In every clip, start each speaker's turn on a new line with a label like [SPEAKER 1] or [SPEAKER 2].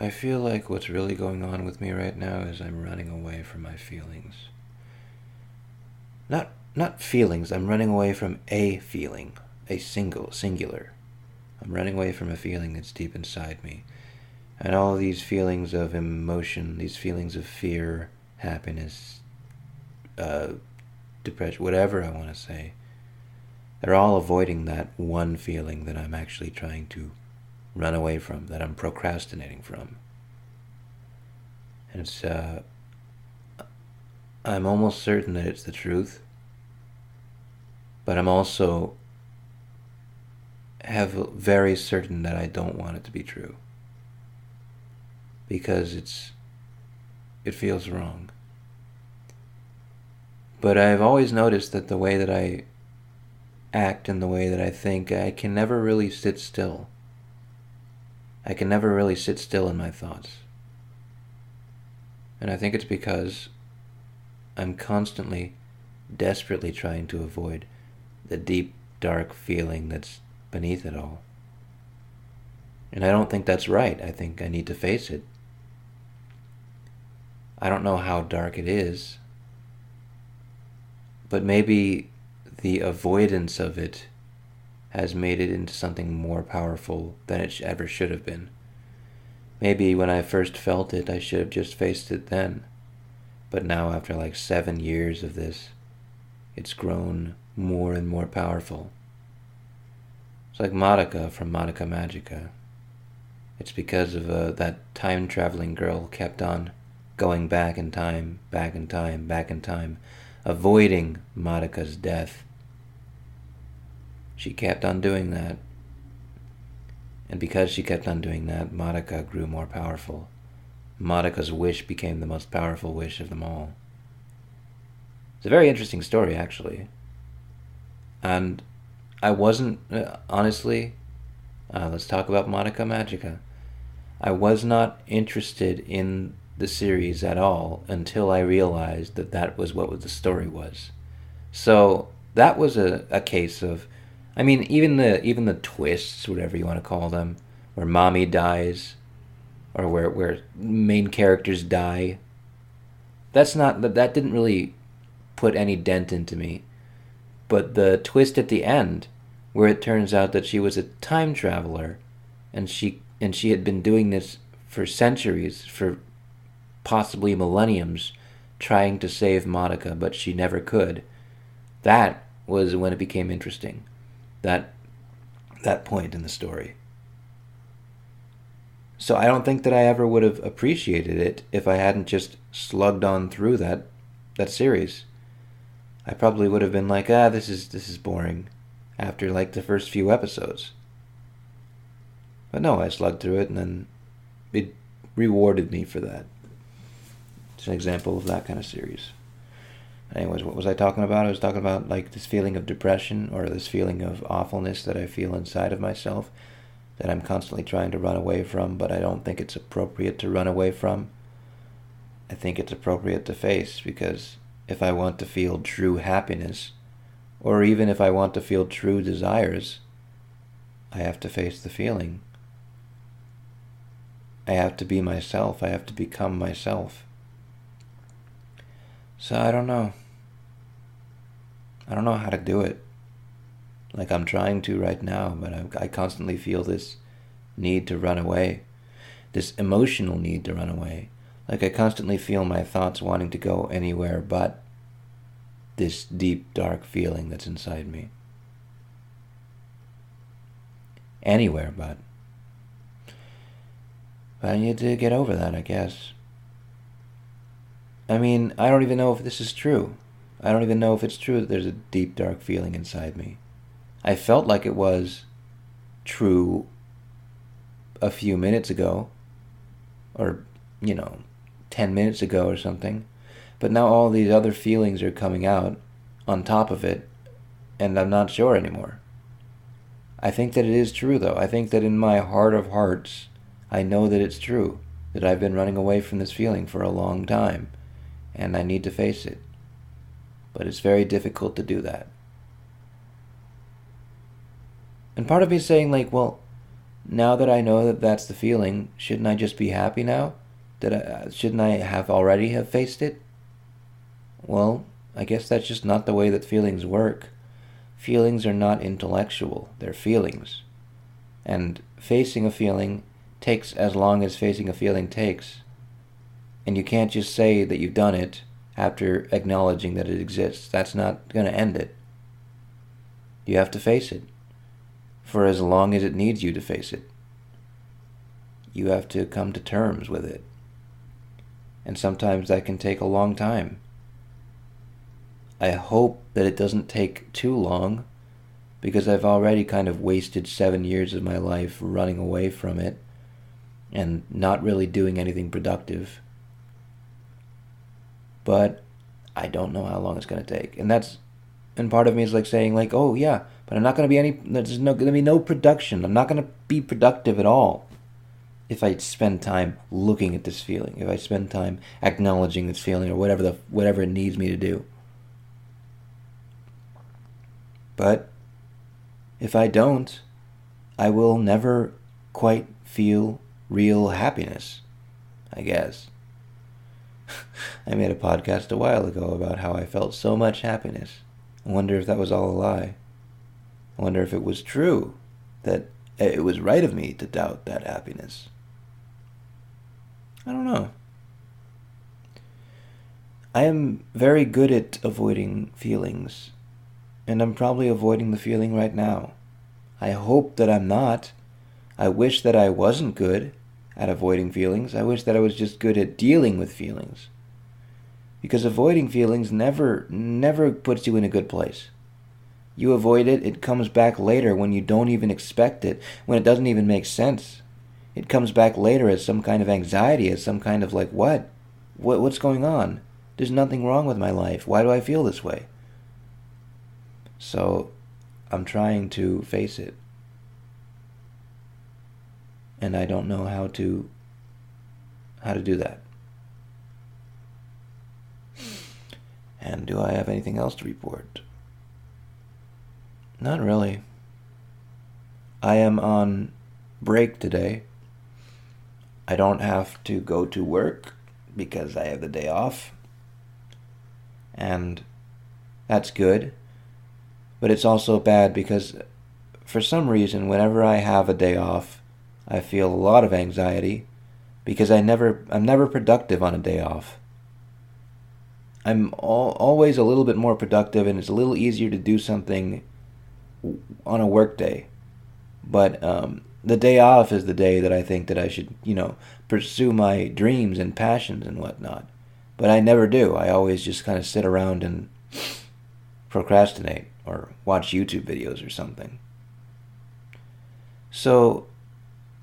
[SPEAKER 1] I feel like what's really going on with me right now is I'm running away from my feelings. Not feelings, I'm running away from a feeling, singular. I'm running away from a feeling that's deep inside me. And all these feelings of emotion, these feelings of fear, happiness, depression, whatever I want to say, they're all avoiding that one feeling that I'm actually trying to run away from, that I'm procrastinating from. And I'm almost certain that it's the truth, but I'm also very certain that I don't want it to be true, because it feels wrong. But I've always noticed that the way that I act and the way that I think, I can never really sit still. I can never really sit still in my thoughts. And I think it's because I'm constantly, desperately trying to avoid the deep, dark feeling that's beneath it all. And I don't think that's right. I think I need to face it. I don't know how dark it is, but maybe the avoidance of it has made it into something more powerful than it ever should have been. Maybe when I first felt it, I should have just faced it then. But now, after like 7 years of this, it's grown more and more powerful. It's like Madoka from Madoka Magica. It's because of that time-traveling girl kept on going back in time, back in time, back in time, avoiding Madoka's death. She kept on doing that. And because she kept on doing that, Madoka grew more powerful. Madoka's wish became the most powerful wish of them all. It's a very interesting story, actually. And I wasn't, honestly, let's talk about Madoka Magica. I was not interested in the series at all until I realized that that was what the story was. So that was a case of, I mean, even the twists, whatever you want to call them, where mommy dies, or where main characters die. That didn't really put any dent into me. But the twist at the end, where it turns out that she was a time traveler, and she had been doing this for centuries, for possibly millenniums, trying to save Madoka, but she never could. That was when it became interesting. That point in the story. So I don't think that I ever would have appreciated it if I hadn't just slugged on through that series. I probably would have been like, this is boring after like the first few episodes. But no, I slugged through it, and then it rewarded me for that. It's an example of that kind of series. Anyways, what was I talking about? I was talking about like this feeling of depression, or this feeling of awfulness that I feel inside of myself, that I'm constantly trying to run away from, but I don't think it's appropriate to run away from. I think it's appropriate to face, because if I want to feel true happiness, or even if I want to feel true desires, I have to face the feeling. I have to be myself. I have to become myself. So I don't know. I don't know how to do it. Like I'm trying to right now, but I constantly feel this need to run away. This emotional need to run away. Like I constantly feel my thoughts wanting to go anywhere but this deep, dark feeling that's inside me. Anywhere but. But I need to get over that, I guess. I mean, I don't even know if this is true. I don't even know if it's true that there's a deep, dark feeling inside me. I felt like it was true a few minutes ago, or, 10 minutes ago or something. But now all these other feelings are coming out on top of it, and I'm not sure anymore. I think that it is true, though. I think that in my heart of hearts, I know that it's true, that I've been running away from this feeling for a long time, and I need to face it. But it's very difficult to do that. And part of me is saying, like, well, Now that I know that that's the feeling, shouldn't I just be happy now? Shouldn't I have already have faced it? Well, I guess that's just not the way that feelings work. Feelings are not intellectual, they're feelings. And facing a feeling takes as long as facing a feeling takes. And you can't just say that you've done it after acknowledging that it exists. That's not going to end it. You have to face it for as long as it needs you to face it. You have to come to terms with it. And sometimes that can take a long time. I hope that it doesn't take too long, because I've already kind of wasted 7 years of my life running away from it and not really doing anything productive. But I don't know how long it's going to take. And part of me is like saying like, oh yeah, but there's going to be no production. I'm not going to be productive at all if I spend time looking at this feeling, if I spend time acknowledging this feeling, or whatever it needs me to do. But if I don't, I will never quite feel real happiness, I guess. I made a podcast a while ago about how I felt so much happiness. I wonder if that was all a lie. I wonder if it was true, that it was right of me to doubt that happiness. I don't know. I am very good at avoiding feelings, and I'm probably avoiding the feeling right now. I hope that I'm not. I wish that I wasn't good at avoiding feelings. I wish that I was just good at dealing with feelings. Because avoiding feelings never puts you in a good place. You avoid it, it comes back later when you don't even expect it, when it doesn't even make sense. It comes back later as some kind of anxiety, as some kind of like, what? What's going on? There's nothing wrong with my life. Why do I feel this way? So, I'm trying to face it. And I don't know how to do that. And do I have anything else to report? Not really. I am on break today. I don't have to go to work because I have the day off. And that's good. But it's also bad because for some reason, whenever I have a day off, I feel a lot of anxiety because I'm never productive on a day off. I'm always a little bit more productive, and it's a little easier to do something on a work day. But the day off is the day that I think that I should, pursue my dreams and passions and whatnot. But I never do. I always just kind of sit around and procrastinate or watch YouTube videos or something. So,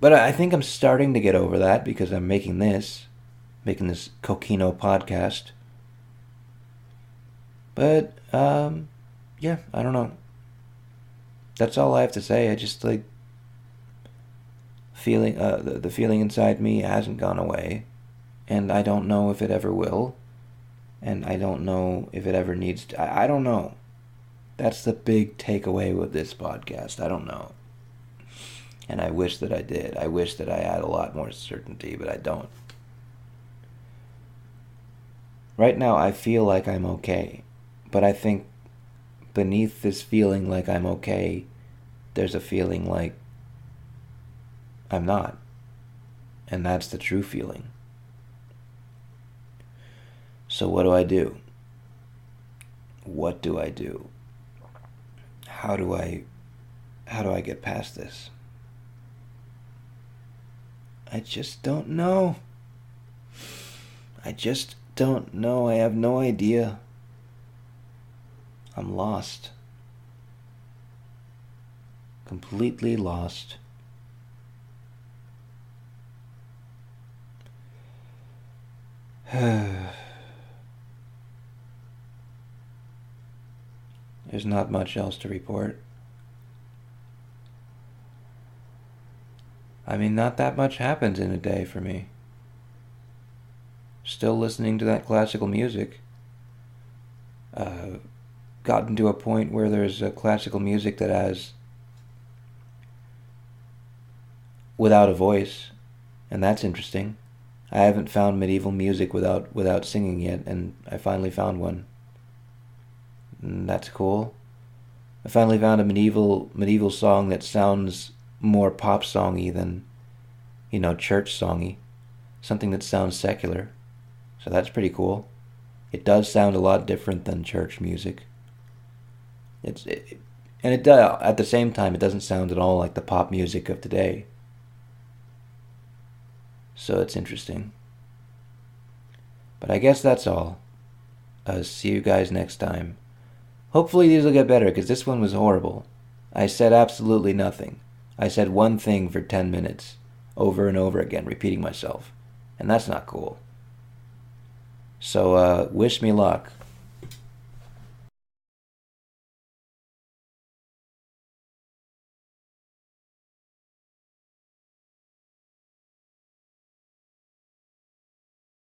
[SPEAKER 1] but I think I'm starting to get over that because I'm making this Kokino Podcast. But, yeah, I don't know. That's all I have to say. I just, feeling, the feeling inside me hasn't gone away. And I don't know if it ever will. And I don't know if it ever needs to. I don't know. That's the big takeaway with this podcast. I don't know. And I wish that I did. I wish that I had a lot more certainty, but I don't. Right now, I feel like I'm okay. But I think beneath this feeling like I'm okay, there's a feeling like I'm not. And that's the true feeling. So what do I do? What do I do? How do I get past this? I just don't know. I just don't know. I have no idea. I'm lost. Completely lost. There's not much else to report. I mean, not that much happens in a day for me. Still listening to that classical music. Gotten to a point where there's classical music that has without a voice, and that's interesting. I haven't found medieval music without singing yet, and I finally found one. And that's cool. I finally found a medieval song that sounds more pop songy than, church songy. Something that sounds secular. So that's pretty cool. It does sound a lot different than church music. And it does, at the same time, it doesn't sound at all like the pop music of today. So it's interesting. But I guess that's all. See you guys next time. Hopefully these will get better, because this one was horrible. I said absolutely nothing. I said one thing for 10 minutes, over and over again, repeating myself. And that's not cool. So, wish me luck.